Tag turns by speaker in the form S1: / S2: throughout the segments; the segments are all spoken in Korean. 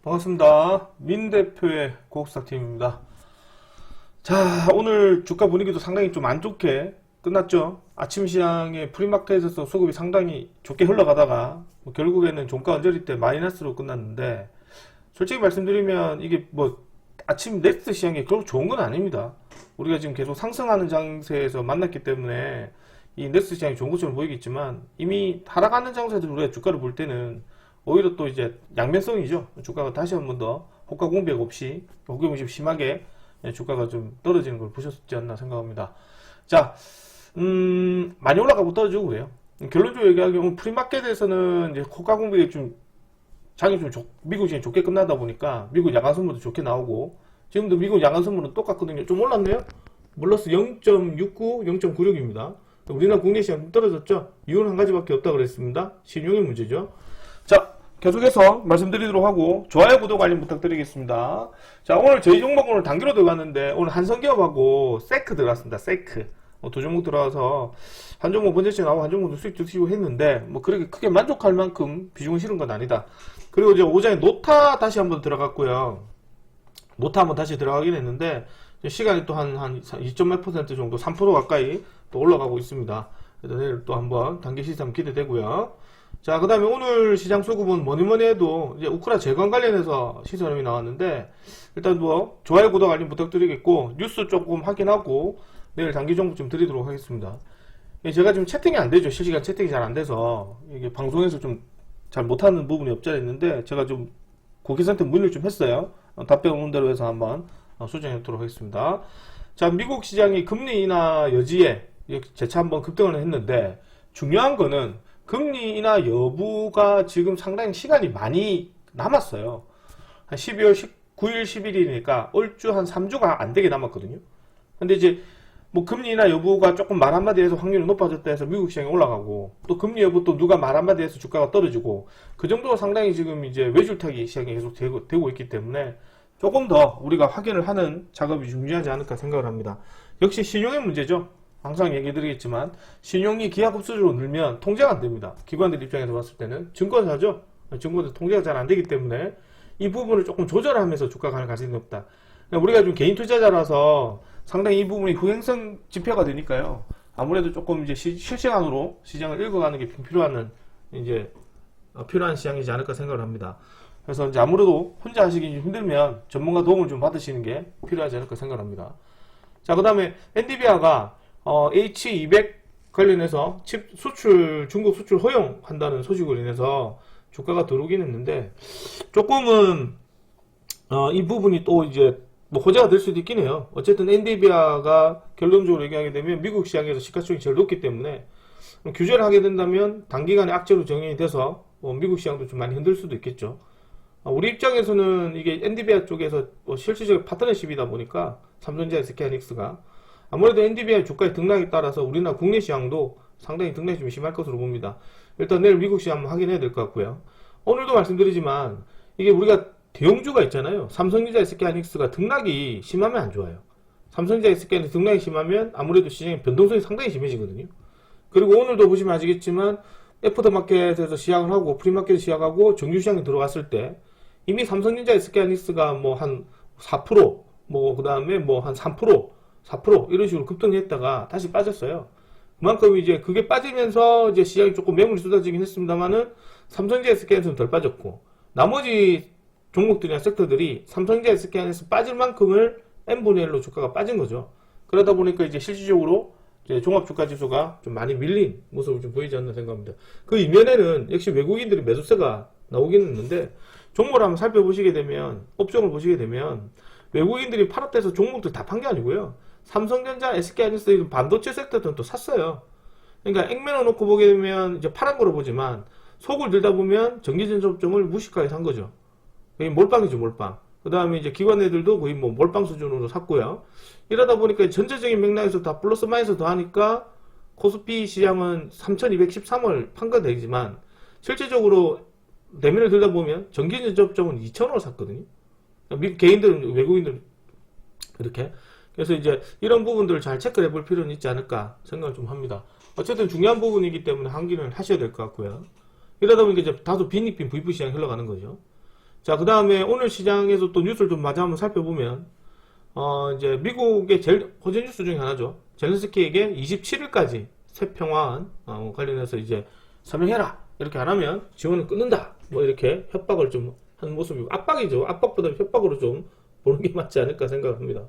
S1: 반갑습니다. 민 대표의 고급스타팀입니다. 자, 오늘 주가 분위기도 상당히 좀 안 좋게 끝났죠. 아침 시장에 프리마켓에서 수급이 상당히 좋게 흘러가다가 결국에는 종가 언저리 때 마이너스로 끝났는데, 솔직히 말씀드리면 이게 아침 넥스트 시장이 그렇게 좋은 건 아닙니다. 우리가 지금 계속 상승하는 장세에서 만났기 때문에 이 넥스트 시장이 좋은 것처럼 보이겠지만, 이미 하락하는 장세에서 우리가 주가를 볼 때는 오히려 또 이제 양면성이죠. 주가가 다시 한 번 더 호가 공백 없이 호기심이 심하게 주가가 좀 떨어지는 걸 보셨지 않나 생각합니다. 자, 많이 올라가고 떨어지고 그래요. 결론적으로 얘기하면 프리마켓에서는 이제 호가 공백이 좀 장이 좀 미국 시장이 좋게 끝나다 보니까 미국 야간 선물도 좋게 나오고, 지금도 미국 야간 선물은 똑같거든요. 좀 올랐네요. 플러스 0.69, 0.96입니다. 우리나라 국내 시장 떨어졌죠. 이유는 한 가지밖에 없다고 그랬습니다. 신용의 문제죠. 자, 계속해서 말씀드리도록 하고, 좋아요, 구독, 알림 부탁드리겠습니다. 자, 오늘 저희 종목은 오늘 단기로 들어갔는데, 오늘 한성기업하고 세크 들어갔습니다. 세크. 두 종목 들어가서, 한 종목 번째째 나오고, 한 종목도 수익 드시고 했는데, 그렇게 크게 만족할 만큼 비중을 실은 건 아니다. 그리고 이제 오전에 노타 다시 한번 들어갔고요. 노타 한번 다시 들어가긴 했는데, 시간이 또 한 2.몇 % 정도, 3% 가까이 또 올라가고 있습니다. 그래서 내일 또 한번 단기 시스템 기대되고요. 자, 그 다음에 오늘 시장 수급은 뭐니뭐니 해도 이제 우크라 재건 관련해서 시선이 나왔는데, 일단 좋아요, 구독, 알림 부탁드리겠고, 뉴스 조금 확인하고 내일 단기 정보 좀 드리도록 하겠습니다. 제가 지금 채팅이 안 되죠. 실시간 채팅이 잘 안 돼서 이게 방송에서 좀 잘 못하는 부분이 없지 않아 있는데, 제가 좀 고객한테 문의를 좀 했어요. 답변 오는 대로 해서 한번 수정하도록 하겠습니다. 자, 미국 시장이 금리 인하 여지에 재차 한번 급등을 했는데, 중요한 거는 금리 인하 여부가 지금 상당히 시간이 많이 남았어요. 한 12월 19일, 10일이니까 얼추 한 3주가 안 되게 남았거든요. 근데 이제 금리 인하 여부가 조금 말 한마디 해서 확률이 높아졌다 해서 미국 시장이 올라가고, 또 금리 여부 또 누가 말 한마디 해서 주가가 떨어지고, 그 정도가 상당히 지금 이제 외줄타기 시장이 계속 되고 있기 때문에 조금 더 우리가 확인을 하는 작업이 중요하지 않을까 생각을 합니다. 역시 신용의 문제죠. 항상 얘기 드리겠지만, 신용이 기하급수적으로 늘면 통제가 안 됩니다. 기관들 입장에서 봤을 때는 증권사죠. 증권사 통제가 잘 안 되기 때문에 이 부분을 조금 조절하면서 주가가 갈 가능성이 높다. 그러니까 우리가 좀 개인 투자자라서 상당히 이 부분이 후행성 지표가 되니까요. 아무래도 조금 이제 실시간으로 시장을 읽어가는 게 필요한 시장이지 않을까 생각을 합니다. 그래서 이제 아무래도 혼자 하시기 힘들면 전문가 도움을 좀 받으시는 게 필요하지 않을까 생각을 합니다. 자, 그 다음에 엔비디아가 H200 관련해서 칩 수출, 중국 수출 허용한다는 소식으로 인해서 주가가 들어오긴 했는데, 조금은 이 부분이 또 이제 호재가 될 수도 있긴 해요. 어쨌든 엔비디아가 결론적으로 얘기하게 되면 미국 시장에서 시가총액이 제일 높기 때문에 규제를 하게 된다면 단기간에 악재로 정행이 돼서 미국 시장도 좀 많이 흔들 수도 있겠죠. 우리 입장에서는 이게 엔비디아 쪽에서 실질적인 파트너십이다 보니까 삼성전자, SK하이닉스가 아무래도 엔비디아 주가의 등락에 따라서 우리나라 국내 시장도 상당히 등락이 좀 심할 것으로 봅니다. 일단 내일 미국 시장 한번 확인해야 될 것 같고요. 오늘도 말씀드리지만 이게 우리가 대형주가 있잖아요. 삼성전자, SK하이닉스가 등락이 심하면 안 좋아요. 삼성전자, SK하이닉스 등락이 심하면 아무래도 시장의 변동성이 상당히 심해지거든요. 그리고 오늘도 보시면 아시겠지만 애프터마켓에서 시작을 하고 프리마켓을 시작하고 정규시장에 들어갔을 때 이미 삼성전자, SK하이닉스가 한 4%, 그 다음에 한 3%, 4% 이런 식으로 급등했다가 다시 빠졌어요. 그만큼 이제 그게 빠지면서 이제 시장이 조금 매물이 쏟아지긴 했습니다만은 삼성전자, SK하이닉스는 덜 빠졌고, 나머지 종목들이나 섹터들이 삼성전자, SK하이닉스 빠질 만큼을 n분의 1로 주가가 빠진 거죠. 그러다 보니까 이제 실질적으로 이제 종합주가지수가 좀 많이 밀린 모습을 좀 보이지 않나 생각합니다. 그 이면에는 역시 외국인들이 매수세가 나오긴 했는데, 종목을 한번 살펴보시게 되면, 업종을 보시게 되면 외국인들이 팔았다 해서 종목들 다 판 게 아니고요. 삼성전자, SK하이닉스 반도체 섹터들은 또 샀어요. 그러니까 액면을 놓고 보게 되면 이제 파란 거로 보지만 속을 들다 보면 전기전자 업종을 무식하게 산 거죠. 거의 몰빵이죠, 몰빵. 그 다음에 이제 기관애들도 거의 몰빵 수준으로 샀고요. 이러다 보니까 전체적인 맥락에서 다 플러스 마이너스 더하니까 코스피 시장은 3213을 판 건 되지만 실질적으로 내면을 들다 보면 전기전자 업종은 2000원을 샀거든요. 그러니까 개인들은, 외국인들은 이렇게. 그래서 이제 이런 부분들을 잘 체크를 해볼 필요는 있지 않을까 생각을 좀 합니다. 어쨌든 중요한 부분이기 때문에 항기를 하셔야 될 것 같고요. 이러다 보니까 이제 다소 빈익빈 VP 시장이 흘러가는 거죠. 자, 그 다음에 오늘 시장에서 또 뉴스를 좀 마저 한번 살펴보면, 이제 미국의 제일 호재 뉴스 중에 하나죠. 젤렌스키에게 27일까지 새평화안 관련해서 이제 서명해라. 이렇게 안 하면 지원을 끊는다. 뭐 이렇게 협박을 좀 하는 모습이고, 압박이죠. 압박보다 협박으로 좀 보는 게 맞지 않을까 생각합니다.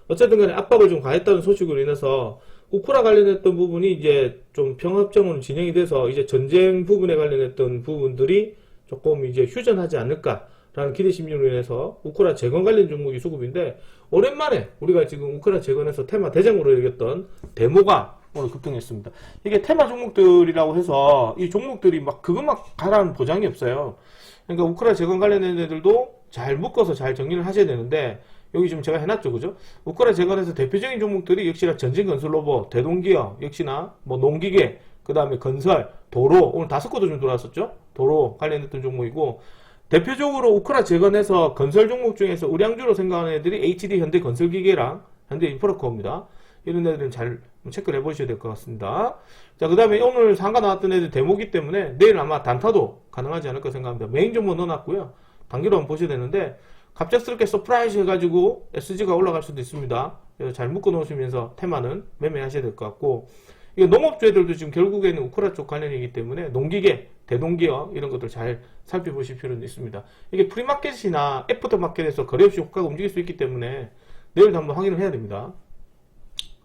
S1: 어쨌든 간에 압박을 좀 가했다는 소식으로 인해서 우크라 관련했던 부분이 이제 좀 평화협정으로 진행이 돼서 이제 전쟁 부분에 관련했던 부분들이 조금 이제 휴전하지 않을까라는 기대 심리로 인해서 우크라 재건 관련 종목이 수급인데, 오랜만에 우리가 지금 우크라 재건에서 테마 대장으로 여겼던 데모가 오늘 급등했습니다. 이게 테마 종목들이라고 해서 이 종목들이 막 그것만 가라는 보장이 없어요. 그러니까 우크라 재건 관련된 애들도 잘 묶어서 잘 정리를 하셔야 되는데, 여기 지금 제가 해놨죠, 그죠? 우크라 재건에서 대표적인 종목들이 역시나 전진 건설 로봇, 대동기업, 역시나 뭐 농기계, 그 다음에 건설, 도로, 오늘 5곳도 좀 들어왔었죠? 도로 관련했던 종목이고, 대표적으로 우크라 재건에서 건설 종목 중에서 우량주로 생각하는 애들이 HD 현대건설기계랑 현대인프라코어입니다. 이런 애들은 잘 체크를 해보셔야 될 것 같습니다. 자, 그 다음에 오늘 상가 나왔던 애들 데모기 때문에 내일 아마 단타도 가능하지 않을까 생각합니다. 메인 종목 넣어놨고요. 단기로 한번 보셔야 되는데, 갑작스럽게 서프라이즈 해가지고 SG가 올라갈 수도 있습니다. 그래서 잘 묶어 놓으시면서 테마는 매매하셔야 될 것 같고, 이게 농업주애들도 지금 결국에는 우크라 쪽 관련이기 때문에 농기계, 대동기업 이런 것들 잘 살펴보실 필요는 있습니다. 이게 프리마켓이나 애프터마켓에서 거래 없이 호가가 움직일 수 있기 때문에 내일도 한번 확인을 해야 됩니다.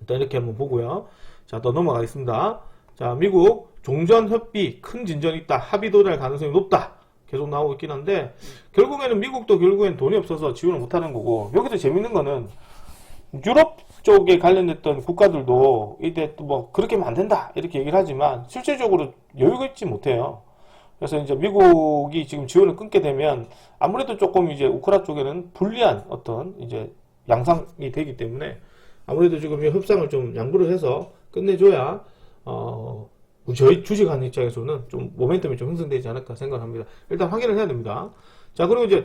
S1: 일단 이렇게 한번 보고요. 자, 또 넘어가겠습니다. 자, 미국 종전 협의 큰 진전이 있다. 합의 도달 가능성이 높다. 계속 나오고 있긴 한데, 결국에는 미국도 결국엔 돈이 없어서 지원을 못하는 거고, 여기서 재밌는 거는 유럽 쪽에 관련됐던 국가들도 이때 또 뭐 그렇게 하면 안 된다 이렇게 얘기를 하지만 실질적으로 여유가 있지 못해요. 그래서 이제 미국이 지금 지원을 끊게 되면 아무래도 조금 이제 우크라 쪽에는 불리한 어떤 이제 양상이 되기 때문에 아무래도 지금 이 협상을 좀 양보를 해서 끝내줘야 저희 주식하는 입장에서는 좀 모멘텀이 좀 형성되지 않을까 생각합니다. 일단 확인을 해야 됩니다. 자, 그리고 이제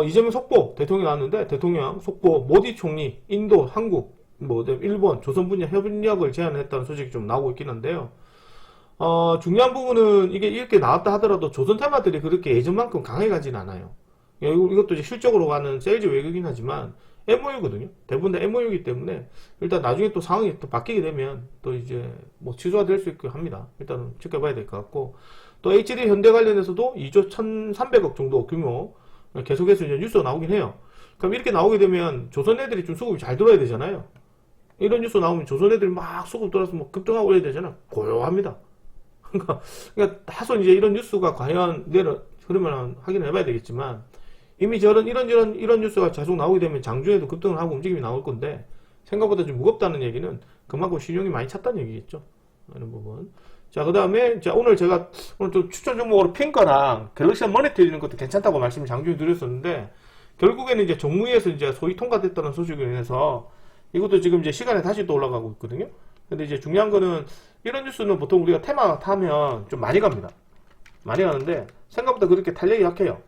S1: 이재명 속보 대통령이 나왔는데, 대통령 속보 모디 총리 인도, 한국, 뭐 일본, 조선 분야 협력을 제안했다는 소식이 좀 나오고 있긴 한데요. 중요한 부분은 이게 이렇게 나왔다 하더라도 조선 테마들이 그렇게 예전만큼 강해가진 않아요. 이것도 이제 실적으로 가는 세일즈 외국이긴 하지만 MOU거든요. 대부분 다 MOU이기 때문에 일단 나중에 또 상황이 또 바뀌게 되면 또 이제 뭐 취소가 될 수 있고 합니다. 일단은 지켜봐야 될 것 같고, 또 HD 현대 관련해서도 2조 1,300억 정도 규모 계속해서 이제 뉴스가 나오긴 해요. 그럼 이렇게 나오게 되면 조선 애들이 좀 수급이 잘 들어야 되잖아요. 이런 뉴스 나오면 조선 애들이 막 수급 들어서 뭐 급등하고 그래야 되잖아. 고요합니다. 그러니까 다소 이제 이런 뉴스가 과연 내려 그러면 확인을 해봐야 되겠지만, 이미 이런 뉴스가 계속 나오게 되면 장중에도 급등을 하고 움직임이 나올 건데, 생각보다 좀 무겁다는 얘기는 그만큼 신용이 많이 찼다는 얘기겠죠. 이런 부분. 자, 그 다음에, 오늘 제가, 오늘 좀 추천 종목으로 핑거랑 갤럭시안 머니 드리는 것도 괜찮다고 말씀을 장중에 드렸었는데, 결국에는 이제 정무위에서 이제 소위 통과됐다는 소식으로 인해서, 이것도 지금 이제 시간에 다시 또 올라가고 있거든요. 근데 이제 중요한 거는, 이런 뉴스는 보통 우리가 테마 타면 좀 많이 갑니다. 많이 가는데, 생각보다 그렇게 탄력이 약해요.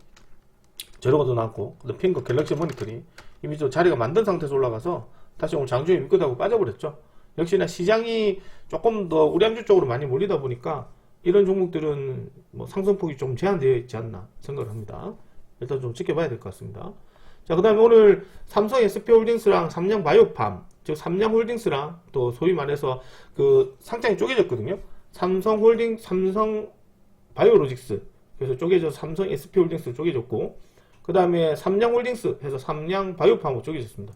S1: 제로가도 나왔고, 핑거 갤럭시 모니터링 이미 좀 자리가 만든 상태에서 올라가서 다시 오늘 장중에 밑끝하고 빠져버렸죠. 역시나 시장이 조금 더 우량주 쪽으로 많이 몰리다 보니까 이런 종목들은 뭐 상승폭이 좀 제한되어 있지 않나 생각을 합니다. 일단 좀 지켜봐야 될 것 같습니다. 자, 그 다음에 오늘 삼성 SP홀딩스랑 삼양바이오팜, 즉 삼양홀딩스랑 또 소위 말해서 그 상장이 쪼개졌거든요. 삼성 바이오로직스 그래서 쪼개져서 삼성 SP홀딩스로 쪼개졌고, 그 다음에 삼양홀딩스 해서 삼양바이오팜으로 쪼개졌습니다.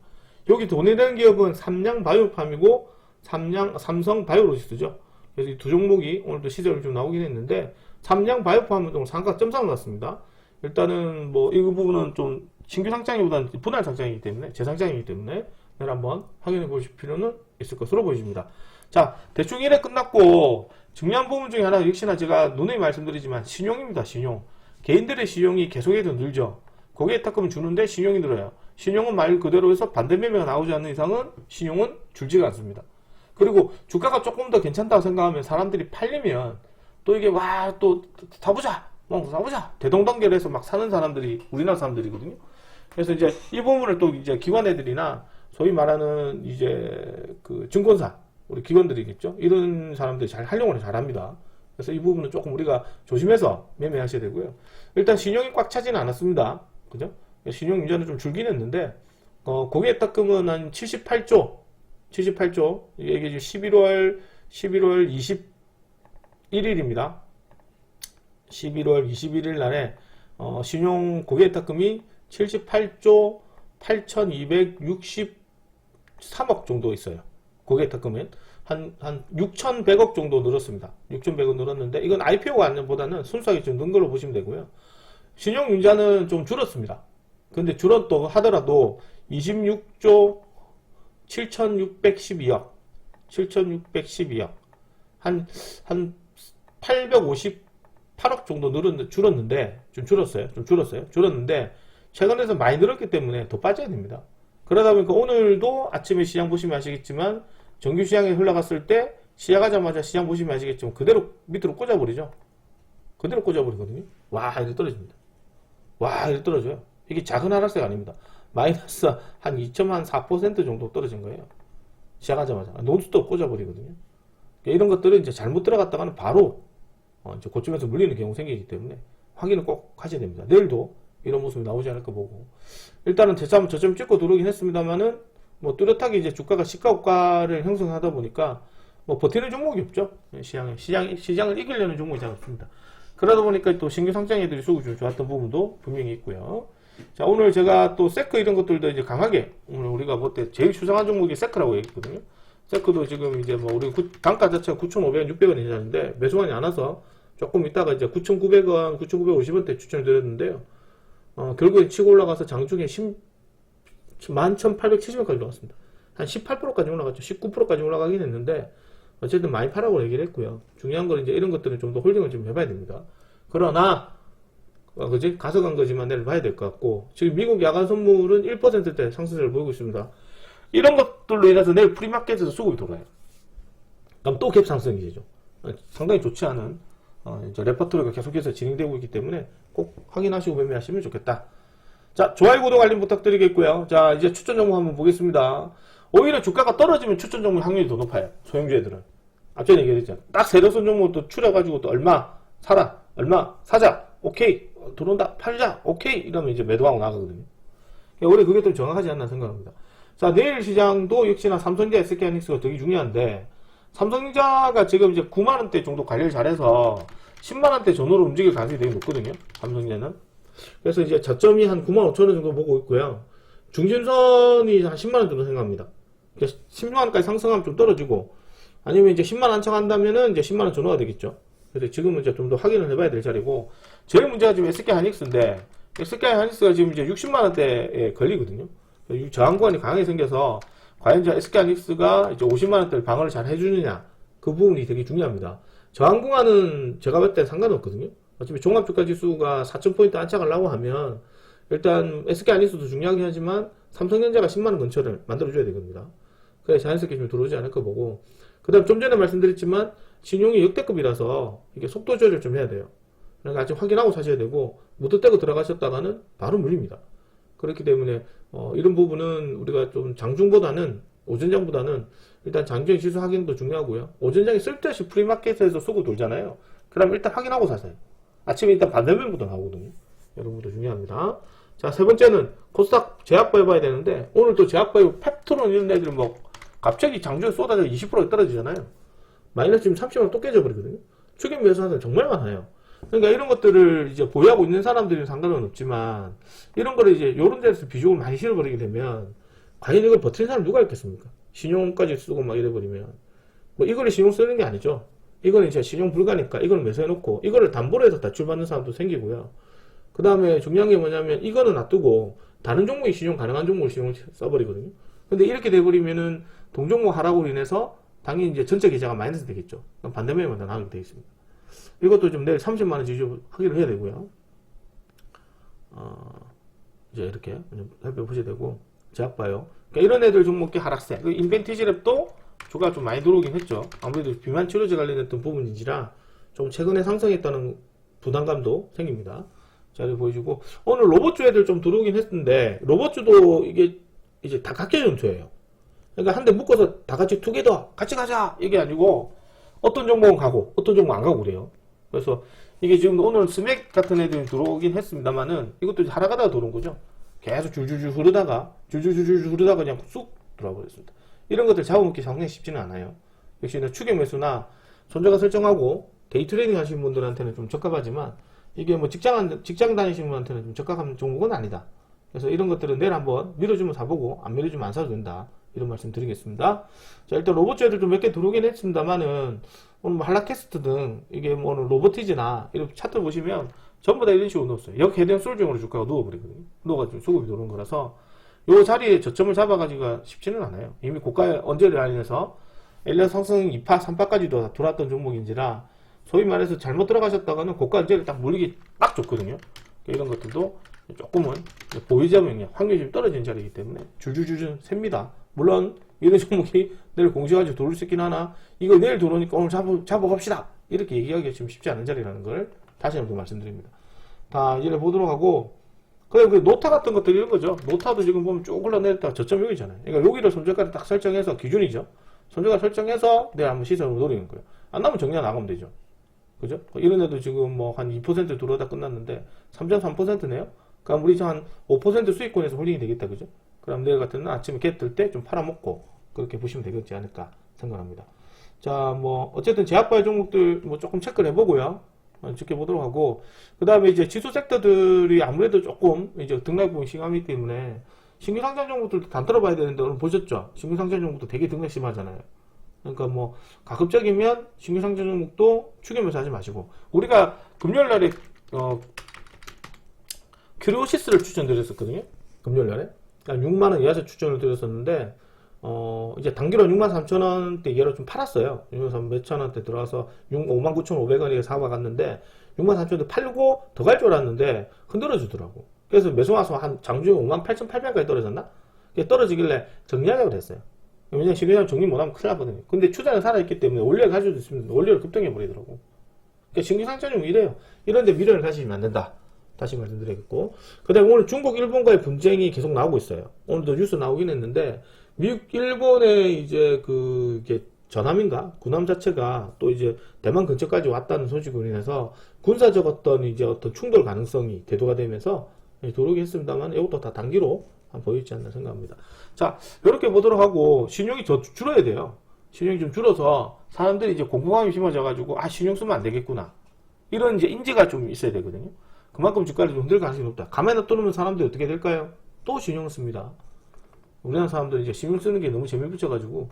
S1: 여기 돈이 되는 기업은 삼양바이오팜이고 삼성바이오로직스죠. 그래서 이 두 종목이 오늘도 시세를 좀 나오긴 했는데, 삼양바이오팜은 오늘 상가 점상 났습니다. 일단은 뭐 이 부분은 좀 신규 상장이보다는 분할 상장이기 때문에, 재상장이기 때문에 내일 한번 확인해 보실 필요는 있을 것으로 보여집니다. 자, 대충 1회 끝났고, 중요한 부분 중에 하나 역시나 제가 누누이 말씀드리지만 신용입니다. 신용. 개인들의 신용이 계속해서 늘죠. 거기에 탁금을 주는데 신용이 늘어요. 신용은 말 그대로 해서 반대 매매가 나오지 않는 이상은 신용은 줄지가 않습니다. 그리고 주가가 조금 더 괜찮다고 생각하면 사람들이 팔리면 또 이게 와, 또 사보자! 뭐 사보자! 대동단결해서 막 사는 사람들이 우리나라 사람들이거든요. 그래서 이제 이 부분을 또 이제 기관 애들이나 소위 말하는 이제 그 증권사, 우리 기관들이겠죠. 이런 사람들이 잘 활용을 잘 합니다. 그래서 이 부분은 조금 우리가 조심해서 매매하셔야 되고요. 일단 신용이 꽉 차지는 않았습니다. 그죠? 신용 융자는 좀 줄긴 했는데, 고객 딱금은 한 78조, 이게 11월 21일입니다. 11월 21일 날에, 신용 고객 딱금이 78조 8263억 정도 있어요. 고객 딱금은. 한 6,100억 정도 늘었습니다. 6,100억 늘었는데, 이건 IPO가 아니보다는 순수하게 좀 는 걸로 보시면 되고요. 신용융자는 좀 줄었습니다. 근데 줄었다고 하더라도 26조 7,612억, 한 858억 정도 줄었는데, 줄었는데, 최근에서 많이 늘었기 때문에 더 빠져야 됩니다. 그러다 보니까 오늘도 아침에 시장 보시면 아시겠지만, 정규 시장에 흘러갔을 때, 시작하자마자 시장 보시면 아시겠지만, 그대로 밑으로 꽂아버리죠. 그대로 꽂아버리거든요. 와, 이렇게 떨어집니다. 와, 이렇게 떨어져요. 이게 작은 하락세가 아닙니다. 마이너스 한 2.4% 정도 떨어진 거예요. 시작하자마자. 논스톱 꽂아버리거든요. 이런 것들은 이제 잘못 들어갔다가는 바로, 이제 고점에서 물리는 경우 생기기 때문에 확인을 꼭 하셔야 됩니다. 내일도 이런 모습이 나오지 않을까 보고. 일단은 저점 찍고 들어오긴 했습니다만은, 뭐 뚜렷하게 이제 주가가 시가고가를 형성하다 보니까 뭐 버티는 종목이 없죠. 시장을 이기려는 종목이 잘 없습니다. 그러다 보니까 또 신규 상장 애들이 수급이 좀 좋았던 부분도 분명히 있고요. 자, 오늘 제가 또 세크 이런 것들도 이제 강하게, 오늘 우리가 볼 때 제일 수상한 종목이 세크라고 얘기했거든요. 세크도 지금 이제 뭐 우리 단가 자체가 9,500원, 600원 이자인데 매수관이 안 와서 조금 있다가 이제 9,900원, 9,950원대 추천을 드렸는데요. 결국에 치고 올라가서 장중에 11,870원까지 올라갔습니다. 한 18%까지 올라갔죠. 19%까지 올라가긴 했는데, 어쨌든 많이 파라고 얘기를 했고요. 중요한 건 이제 이런 것들은 좀 더 홀딩을 좀 해봐야 됩니다. 그러나, 그지? 가져간 거지만 내일 봐야 될 것 같고, 지금 미국 야간 선물은 1%대 상승세를 보이고 있습니다. 이런 것들로 인해서 내일 프리마켓에서 수급이 돌아요. 그럼 또 갭 상승이 되죠. 상당히 좋지 않은, 이제 레퍼토리가 계속해서 진행되고 있기 때문에 꼭 확인하시고 매매하시면 좋겠다. 자, 좋아요, 구독, 알림 부탁드리겠고요. 자, 이제 추천 종목 한번 보겠습니다. 오히려 주가가 떨어지면 추천 종목 확률이 더 높아요. 소형주애들은. 앞전에 얘기했죠. 딱 세력선 종목도 추려가지고 또 얼마 사라, 얼마 사자, 오케이, 들어온다, 팔자, 오케이, 이러면 이제 매도하고 나가거든요. 올해 그게 좀 정확하지 않나 생각합니다. 자, 내일 시장도 역시나 삼성전자, SK하이닉스가 되게 중요한데, 삼성전자가 지금 이제 9만원대 정도 관리를 잘해서 10만원대 전후로 움직일 가능성이 되게 높거든요. 삼성전자는. 그래서 이제 저점이 한 95,000원 정도 보고 있고요. 중심선이 한 10만원 정도 생각합니다. 10만원까지 상승하면 좀 떨어지고, 아니면 이제 10만원 안착한다면은 이제 10만원 전후가 되겠죠. 그래서 지금은 이제 좀 더 확인을 해봐야 될 자리고, 제일 문제가 지금 SK하이닉스인데, SK하이닉스가 지금 이제 60만원대에 걸리거든요. 저항권이 강하게 생겨서, 과연 이제 SK하이닉스가 이제 50만원대를 방어를 잘 해주느냐, 그 부분이 되게 중요합니다. 저항 구간은 제가 볼 때 상관없거든요. 어차피 종합주가지수가 4,000포인트 안착하려고 하면 일단 SK하이닉스도 중요하긴 하지만 삼성전자가 10만원 근처를 만들어줘야 되겁니다. 그래 자연스럽게 좀 들어오지 않을까 보고, 그 다음 좀 전에 말씀드렸지만 신용이 역대급이라서 이게 속도 조절 좀 해야 돼요. 그러니까 아직 확인하고 사셔야 되고, 무턱대고 들어가셨다가는 바로 물립니다. 그렇기 때문에 이런 부분은 우리가 좀 장중보다는, 오전장보다는 일단 장중의 지수 확인도 중요하고요. 오전장에 쓸데없이 프리마켓에서 쏘고 돌잖아요. 그럼 일단 확인하고 사세요. 아침에 일단 반대면부터 나오거든요. 여러분도 중요합니다. 자, 세 번째는 코스닥 제약바이오 봐야 되는데, 오늘 또 제약바이오 펩트론 이런 애들 뭐 갑자기 장중에 쏟아져 20% 떨어지잖아요. 마이너스 지금 30만 또 깨져버리거든요. 추격 매수하는 정말 많아요. 그러니까 이런 것들을 이제 보유하고 있는 사람들은 상관은 없지만, 이런 거를 이제 요런 데서 비중을 많이 실어버리게 되면 과연 이걸 버티는 사람 누가 있겠습니까? 신용까지 쓰고 막 이래버리면, 뭐 이거를 신용 쓰는 게 아니죠. 이거는 이제 신용 불가니까 이걸 매수해놓고 이거를 담보로 해서 대출받는 사람도 생기고요. 그 다음에 중요한 게 뭐냐면, 이거는 놔두고 다른 종목이 신용 가능한 종목을 신용을 써버리거든요. 근데 이렇게 돼버리면은 동종목 하락으로 인해서 당연히 이제 전체 계좌가 마이너스 되겠죠. 그럼 반대면에만 나가게 되어 있습니다. 이것도 좀 내일 30만원 지주 확인을 해야 되고요. 이제 이렇게 살펴보셔야 되고, 제약바이오. 그러니까 이런 애들 종목의 하락세. 그 인벤티지랩도 주가가 좀 많이 들어오긴 했죠. 아무래도 비만 치료제 관련했던 부분인지라 좀 최근에 상승했다는 부담감도 생깁니다. 자, 이렇게 보여주고, 오늘 로봇주 애들 좀 들어오긴 했는데, 로봇주도 이게 이제 다 각계 전투예요. 그러니까 한 대 묶어서 다 같이 투게더 같이 가자 이게 아니고, 어떤 종목은 가고 어떤 종목은 안 가고 그래요. 그래서 이게 지금 오늘 스맥 같은 애들이 들어오긴 했습니다만은 이것도 하락하다가 들어온 거죠. 계속 줄줄줄 흐르다가 그냥 쑥 들어와 버렸습니다. 이런 것들 잡아먹기 상당히 쉽지는 않아요. 역시나 추격 매수나 손절가 설정하고 데이 트레이딩 하시는 분들한테는 좀 적합하지만 이게 뭐 직장 다니시는 분한테는 좀 적합한 종목은 아니다. 그래서 이런 것들은 내일 한번 밀어주면 사보고 안 밀어주면 안 사도 된다. 이런 말씀 드리겠습니다. 자, 일단 로봇주애들 좀 몇 개 들어오긴 했습니다만은 오늘 뭐 한라캐스트 등 이게 뭐 오늘 로보티즈나 이런 차트 보시면 전부 다 이런 식으로 넣었어요. 여기 해당 솔중으로 주가가 누워버리거든요. 누워가지고 수급이 들어오는 거라서 요 자리에 저점을 잡아가기가 쉽지는 않아요. 이미 고가에 언저리 라인에서 엘리어 상승 2파, 3파까지도 돌았던 종목인지라 소위 말해서 잘못 들어가셨다가는 고가 언저리 딱 물리기 딱 좋거든요. 이런 것들도 조금은 보유자 명령, 확률이 좀 떨어지는 자리이기 때문에 줄줄줄 셉니다. 물론 이런 종목이 내일 공시가지고 들어올 수 있긴 하나 이거 내일 들어오니까 오늘 잡아갑시다 이렇게 얘기하기가 좀 쉽지 않은 자리라는 걸 다시 한번 말씀드립니다. 다 이제 보도록 하고 그다음에 그 노타 같은 것들 이런 거죠. 노타도 지금 보면 쭉 올라내렸다가 저점 여기잖아요. 그러니까 여기를 손절가를 딱 설정해서 기준이죠. 손절가 설정해서 내가 한번 시선을 노리는 거예요. 안 나오면 정리하 나가면 되죠. 그죠? 이런 애도 지금 뭐 한 2% 들어오다 끝났는데 3.3%네요. 그럼 우리 한 5% 수익권에서 홀딩이 되겠다. 그죠? 그럼 내일 같은 날 아침에 개 뜰 때 좀 팔아먹고 그렇게 보시면 되겠지 않을까 생각합니다. 자, 뭐 어쨌든 제약바이오 종목들 뭐 조금 체크를 해보고요. 지켜보도록 하고 그 다음에 이제 지수 섹터들이 아무래도 조금 이제 등락 부분 심하기 때문에 신규 상장 종목들도 단떨어 봐야 되는데 오늘 보셨죠? 신규 상장 종목도 되게 등락 심하잖아요. 그러니까 뭐 가급적이면 신규 상장 종목도 추격면서 하지 마시고 우리가 금요일날에 큐리오시스를 추천드렸었거든요. 금요일날에 6만원 이하에서 추천을 드렸었는데 이제 단기로 63,000원대 얘로 좀 팔았어요. 6만 몇천원대 들어와서 59,500원에 사와갔는데 63,000원대 팔고 더 갈 줄 알았는데 흔들어주더라고. 그래서 매수 와서 한 장중에 58,800원까지 떨어졌나? 떨어지길래 정리하려고 그랬어요. 왜냐면 시그널 정리 못하면 큰일 나거든요. 근데 추자는 살아있기 때문에 원리를 가지고 있으면 원리를 급등해버리더라고. 그러니까 신규상장용 이래요. 이런데 미련을 가지시면 안 된다. 다시 말씀드리겠고. 그 다음에 오늘 중국, 일본과의 분쟁이 계속 나오고 있어요. 오늘도 뉴스 나오긴 했는데, 미국, 일본의 이제 이게 전함인가? 군함 자체가 또 이제 대만 근처까지 왔다는 소식으로 인해서 군사적 어떤 충돌 가능성이 대두가 되면서 들어오긴 했습니다만, 이것도 다 단기로 한번 보이지 않나 생각합니다. 자, 이렇게 보도록 하고, 신용이 더 줄어야 돼요. 신용이 좀 줄어서 사람들이 이제 공포감이 심어져가지고, 신용 쓰면 안 되겠구나. 이런 이제 인지가 좀 있어야 되거든요. 그만큼 주가를 좀 흔들 가능성이 높다. 가만히 뚫으면 사람들이 어떻게 될까요? 또 신용을 씁니다. 우리나라 사람들은 이제 신용 쓰는 게 너무 재미붙여가지고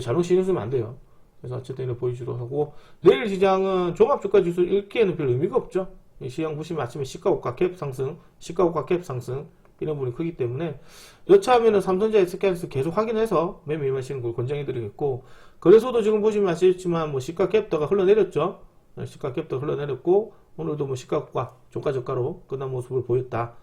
S1: 잘못 신용 쓰면 안 돼요. 그래서 어쨌든 이렇게 보여주도록 하고 내일 시장은 종합주가 지수 읽기에는 별 의미가 없죠. 시장 보시면 아침에 시가고가 갭 상승, 시가고가 갭 상승 이런 부분이 크기 때문에 여차하면은 삼성전자 SK하이닉스 계속 확인해서 매매 임하시는 걸 권장해드리겠고 거래소도 지금 보시면 아시겠지만 뭐 시가 갭더가 흘러내렸죠. 시가 갭더 흘러내렸고 오늘도 뭐 시가고가 종가저가로 끝난 모습을 보였다.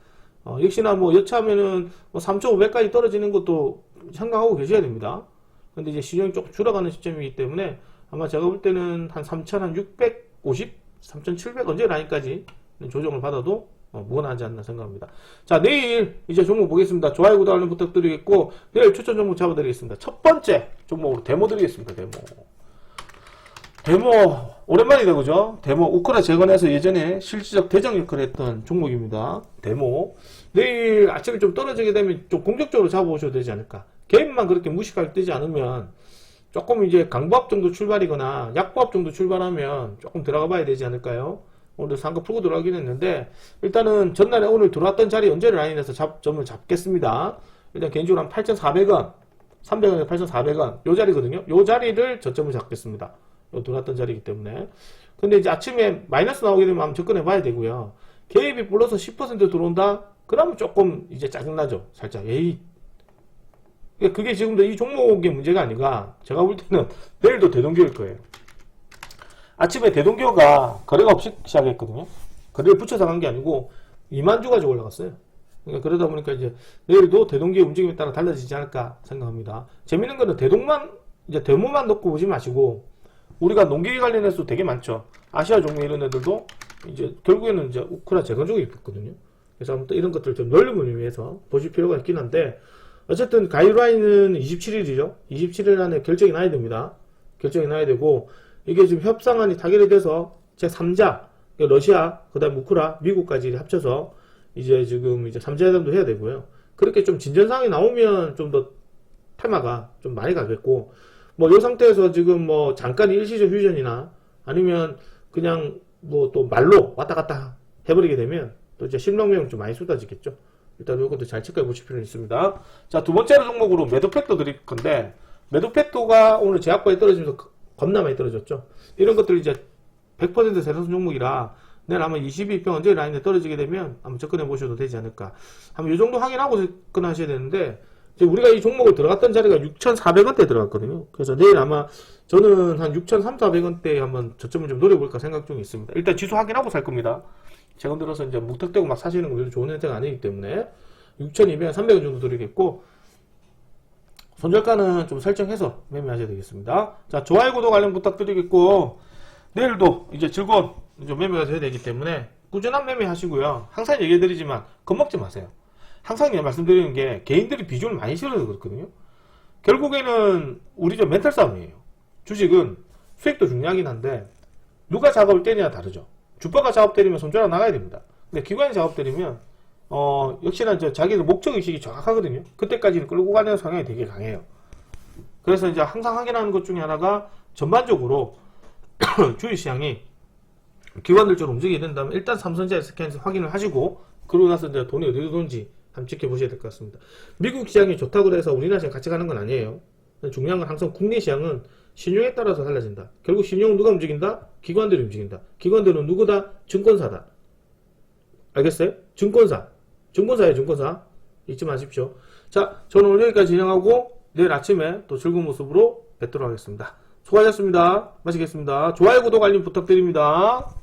S1: 역시나 뭐 여차하면은 뭐 3,500까지 떨어지는 것도 생각하고 계셔야 됩니다. 근데 이제 시장이 조금 줄어가는 시점이기 때문에 아마 제가 볼 때는 한 3,650, 3,700 언제 라인까지 조정을 받아도 무관하지 않나 생각합니다. 자, 내일 이제 종목 보겠습니다. 좋아요, 구독, 알림 부탁드리겠고 내일 추천 종목 잡아드리겠습니다. 첫 번째 종목으로 데모 드리겠습니다. 데모 오랜만이다 그죠? 데모 우크라 재건해서 예전에 실질적 대장 역할을 했던 종목입니다. 데모 내일 아침에 좀 떨어지게 되면 좀 공격적으로 잡아오셔도 되지 않을까. 개인만 그렇게 무식하게 뜨지 않으면 조금 이제 강보합 정도 출발이거나 약보합 정도 출발하면 조금 들어가 봐야 되지 않을까요? 오늘도 상가 풀고 들어가긴 했는데 일단은 전날에 오늘 들어왔던 자리 언저리 라인에서 점을 잡겠습니다. 일단 개인적으로 한 8,400원 300원에서 8,400원 요 자리거든요. 요 자리를 저점을 잡겠습니다. 들어왔던 자리이기 때문에. 근데 이제 아침에 마이너스 나오게 되면 한번 접근해 봐야 되고요. 개입이 불러서 10% 들어온다? 그러면 조금 이제 짜증나죠. 살짝. 에이. 그게 지금도 이 종목의 문제가 아니라 제가 볼 때는 내일도 대동교일 거예요. 아침에 대동교가 거래가 없이 시작했거든요. 거래를 붙여서 간 게 아니고 2만 주 가지고 올라갔어요. 그러니까 그러다 보니까 이제 내일도 대동교의 움직임에 따라 달라지지 않을까 생각합니다. 재밌는 거는 이제 데모만 넣고 보지 마시고 우리가 농기계 관련해서 되게 많죠. 아시아 종목 이런 애들도 이제 결국에는 이제 우크라 재건 쪽에 있거든요. 그래서 아무튼 이런 것들 좀 넓음을 위해서 보실 필요가 있긴 한데 어쨌든 가이드라인은 27일이죠. 27일 안에 결정이 나야 됩니다. 결정이 나야 되고 이게 지금 협상안이 타결이 돼서 제3자, 러시아, 그 다음 우크라, 미국까지 합쳐서 이제 지금 이제 3자회담도 해야 되고요. 그렇게 좀 진전사항이 나오면 좀 더 테마가 좀 많이 가겠고, 뭐 이 상태에서 지금 뭐 잠깐 일시적 휴전이나 아니면 그냥 뭐 또 말로 왔다 갔다 해버리게 되면 또 이제 신명령 좀 많이 쏟아지겠죠. 일단 이것도 잘 체크해 보실 필요는 있습니다. 자, 두 번째 종목으로 매도팩도 드릴 건데, 매도팩도가 오늘 제약바에 떨어지면서 겁나 많이 떨어졌죠. 이런 것들 이제 100% 세로선 종목이라 내일 아마 22평 언제 라인에 떨어지게 되면 한번 접근해 보셔도 되지 않을까. 한번 이 정도 확인하고 접근하셔야 되는데, 이제 우리가 이 종목을 들어갔던 자리가 6,400원대 들어갔거든요. 그래서 내일 아마 저는 한 6,300~400원대에 한번 저점을 좀 노려볼까 생각 중에 있습니다. 일단 지수 확인하고 살 겁니다. 최근 들어서 이제 묵턱대고 막 사시는 거 좋은 혜택 아니기 때문에 6,200원, 300원 정도 드리겠고, 손절가는 좀 설정해서 매매하셔야 되겠습니다. 자, 좋아요, 구독, 알림 부탁드리겠고, 내일도 이제 즐거운 이제 매매가 돼야 되기 때문에 꾸준한 매매 하시고요. 항상 얘기해드리지만 겁먹지 마세요. 항상 말씀드리는 게 개인들이 비중을 많이 실어서 그렇거든요. 결국에는 우리 저 멘탈 싸움이에요. 주식은 수익도 중요하긴 한데 누가 작업을 때리냐 다르죠. 주가가 작업 때리면 손절하고 나가야 됩니다. 근데 기관이 작업 때리면 역시나 자기들 목적의식이 정확하거든요. 그때까지는 끌고 가는 성향이 되게 강해요. 그래서 이제 항상 확인하는 것 중에 하나가 전반적으로 주식시장이 기관들처럼 움직이게 된다면 일단 삼성전자 스캔에서 확인을 하시고, 그러고 나서 이제 돈이 어디로 돈지 한번 지켜보셔야 될 것 같습니다. 미국 시장이 좋다고 해서 우리나라 시장 같이 가는 건 아니에요. 중요한 건 항상 국내 시장은 신용에 따라서 달라진다. 결국 신용은 누가 움직인다? 기관들이 움직인다. 기관들은 누구다? 증권사다. 알겠어요? 증권사예요, 증권사. 잊지 마십시오. 자, 저는 오늘 여기까지 진행하고 내일 아침에 또 즐거운 모습으로 뵙도록 하겠습니다. 수고하셨습니다. 마치겠습니다. 좋아요, 구독, 알림 부탁드립니다.